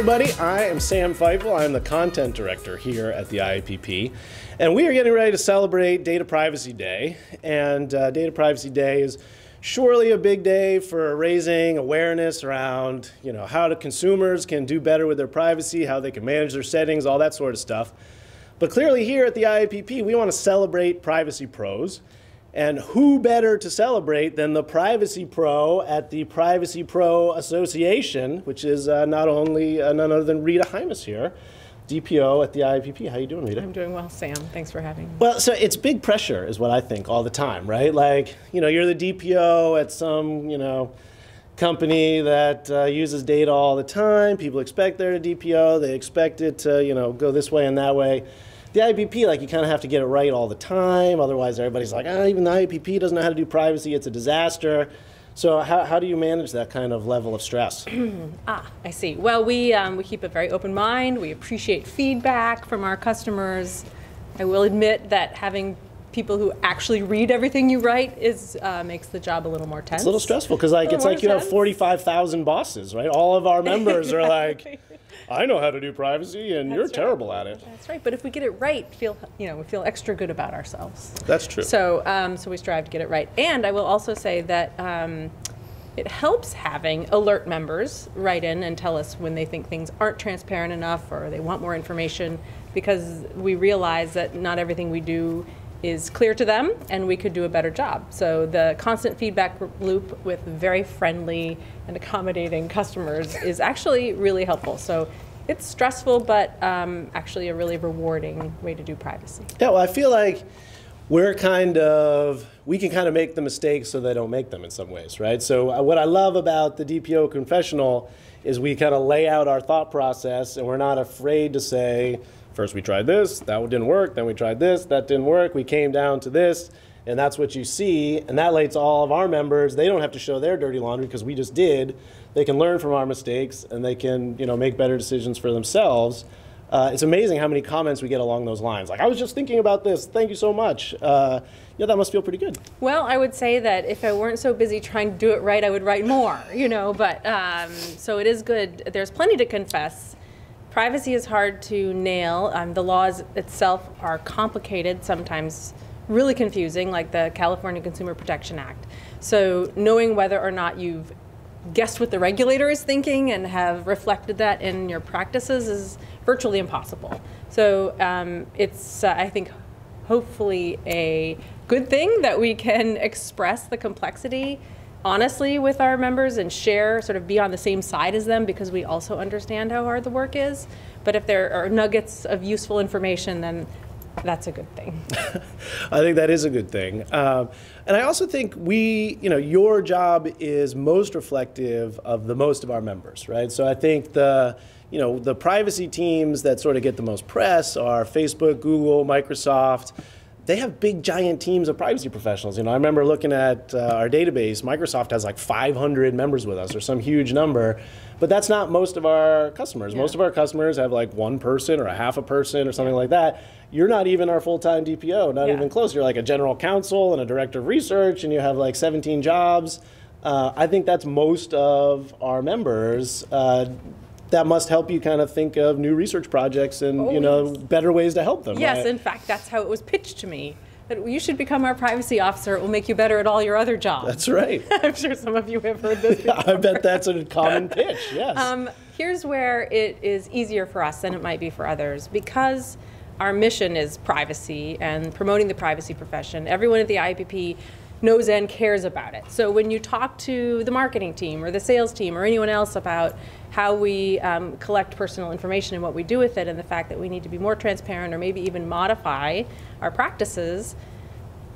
everybody. I am Sam Feifel. I'm the content director here at the IAPP. And we are getting ready to celebrate Data Privacy Day. And Data Privacy Day is surely a big day for raising awareness around, how the consumers can do better with their privacy, how they can manage their settings, all that sort of stuff. But clearly here at the IAPP, we want to celebrate privacy pros. And who better to celebrate than the privacy pro at the Privacy Pro Association, which is none other than Rita Heimes here, DPO at the IAPP. How you doing, Rita? I'm doing well, Sam. Thanks for having me. Well, so it's big pressure is what I think all the time, right? Like, you're the DPO at some, company that uses data all the time. People expect they're a DPO. They expect it to, go this way and that way. The IAPP, you kind of have to get it right all the time. Otherwise, everybody's like, even the IAPP doesn't know how to do privacy. It's a disaster. So how do you manage that kind of level of stress? I see. Well, we keep a very open mind. We appreciate feedback from our customers. I will admit that having people who actually read everything you write makes the job a little more tense. It's a little stressful because it's like you have 45,000 bosses, right? All of our members are like, I know how to do privacy, and you're terrible at it. That's right. But if we get it right, we feel extra good about ourselves. That's true. So we strive to get it right. And I will also say that it helps having alert members write in and tell us when they think things aren't transparent enough or they want more information, because we realize that not everything we do is clear to them, and we could do a better job. So the constant feedback loop with very friendly and accommodating customers is actually really helpful. So it's stressful, but actually a really rewarding way to do privacy. Yeah, well, I feel like we can kind of make the mistakes so they don't make them in some ways, right? So what I love about the DPO confessional is we kind of lay out our thought process, and we're not afraid to say, first we tried this, that didn't work, then we tried this, that didn't work, we came down to this, and that's what you see, and that lets all of our members, they don't have to show their dirty laundry because we just did. They can learn from our mistakes, and they can make better decisions for themselves. It's amazing how many comments we get along those lines. Like, I was just thinking about this, thank you so much. That must feel pretty good. Well, I would say that if I weren't so busy trying to do it right, I would write more, but so it is good. There's plenty to confess. Privacy is hard to nail. The laws itself are complicated, sometimes really confusing, like the California Consumer Protection Act. So knowing whether or not you've guessed what the regulator is thinking and have reflected that in your practices is virtually impossible. So it's, I think, hopefully a good thing that we can express the complexity honestly with our members and share, sort of be on the same side as them, because we also understand how hard the work is. But if there are nuggets of useful information, then that's a good thing. I think that is a good thing. And I also think your job is most reflective of the most of our members, right? So I think the privacy teams that sort of get the most press are Facebook, Google, Microsoft. They have big, giant teams of privacy professionals. I remember looking at our database. Microsoft has like 500 members with us, or some huge number. But that's not most of our customers. Yeah. Most of our customers have like one person or a half a person or something like that. You're not even our full-time DPO, not even close. You're like a general counsel and a director of research, and you have like 17 jobs. I think that's most of our members. That must help you kind of think of new research projects and better ways to help them. Yes, right? In fact, that's how it was pitched to me. That you should become our privacy officer. It will make you better at all your other jobs. That's right. I'm sure some of you have heard this before. I bet that's a common pitch, yes. Here's where it is easier for us than it might be for others. Because our mission is privacy and promoting the privacy profession, everyone at the IAPP knows and cares about it. So when you talk to the marketing team or the sales team or anyone else about how we collect personal information and what we do with it, and the fact that we need to be more transparent or maybe even modify our practices,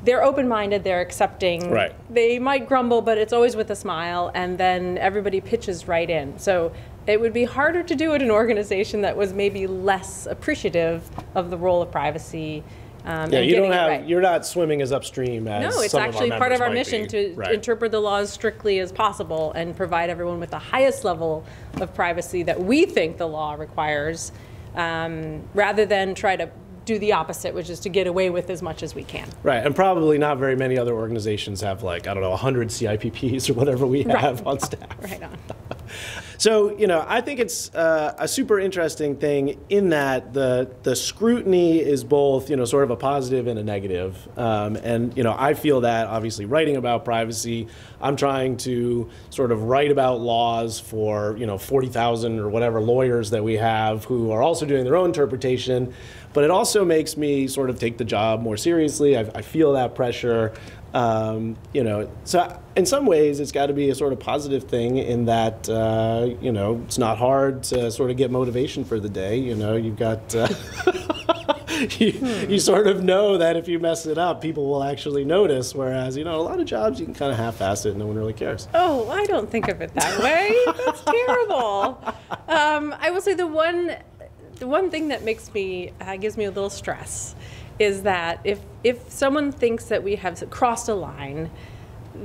they're open-minded, they're accepting. Right. They might grumble, but it's always with a smile, and then everybody pitches right in. So it would be harder to do at an organization that was maybe less appreciative of the role of privacy. You're not swimming as upstream as No, it's some actually of our part of our members mission might to Right. interpret the laws strictly as possible and provide everyone with the highest level of privacy that we think the law requires, rather than try to do the opposite, which is to get away with as much as we can. Right, and probably not very many other organizations have, like, I don't know, 100 CIPPs or whatever we have on staff. Right on. So, I think it's a super interesting thing in that the scrutiny is both, sort of a positive and a negative. And, I feel that obviously writing about privacy, I'm trying to sort of write about laws for, 40,000 or whatever lawyers that we have who are also doing their own interpretation. But it also makes me sort of take the job more seriously. I feel that pressure. So in some ways it's got to be a sort of positive thing in that, it's not hard to sort of get motivation for the day. You've got, you sort of know that if you mess it up, people will actually notice. Whereas, a lot of jobs you can kind of half-ass it and no one really cares. Oh, I don't think of it that way. That's terrible. I will say the one thing that makes me, gives me a little stress is that if someone thinks that we have crossed a line,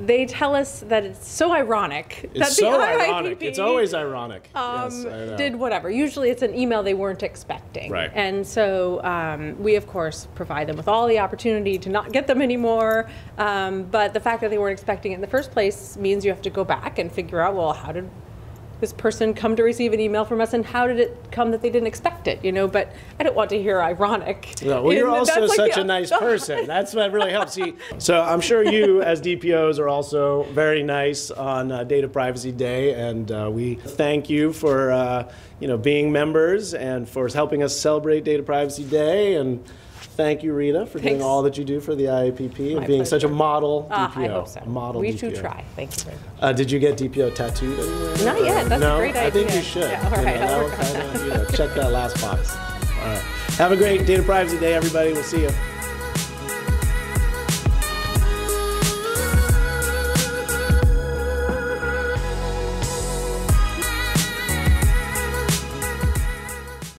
they tell us that it's so ironic. It's so ironic. It's always ironic. Yes, I know. Did whatever. Usually it's an email they weren't expecting. Right. And so we, of course, provide them with all the opportunity to not get them anymore. But the fact that they weren't expecting it in the first place means you have to go back and figure out, well, how did this person come to receive an email from us, and how did it come that they didn't expect it? But I don't want to hear ironic. No, well, you're also such a nice person. That's what really helps. So I'm sure you, as DPOs, are also very nice on Data Privacy Day, and we thank you for being members and for helping us celebrate Data Privacy Day. And thank you, Rita, for doing all that you do for the IAPP and being such a model DPO. I hope so. A model we DPO. should try. Thank you very much. Did you get DPO tattooed anywhere? Not yet. That's a great idea. I think you should. Yeah, all right, I'll work on that. Check that last box. All right. Have a great Data Privacy Day, everybody. We'll see you.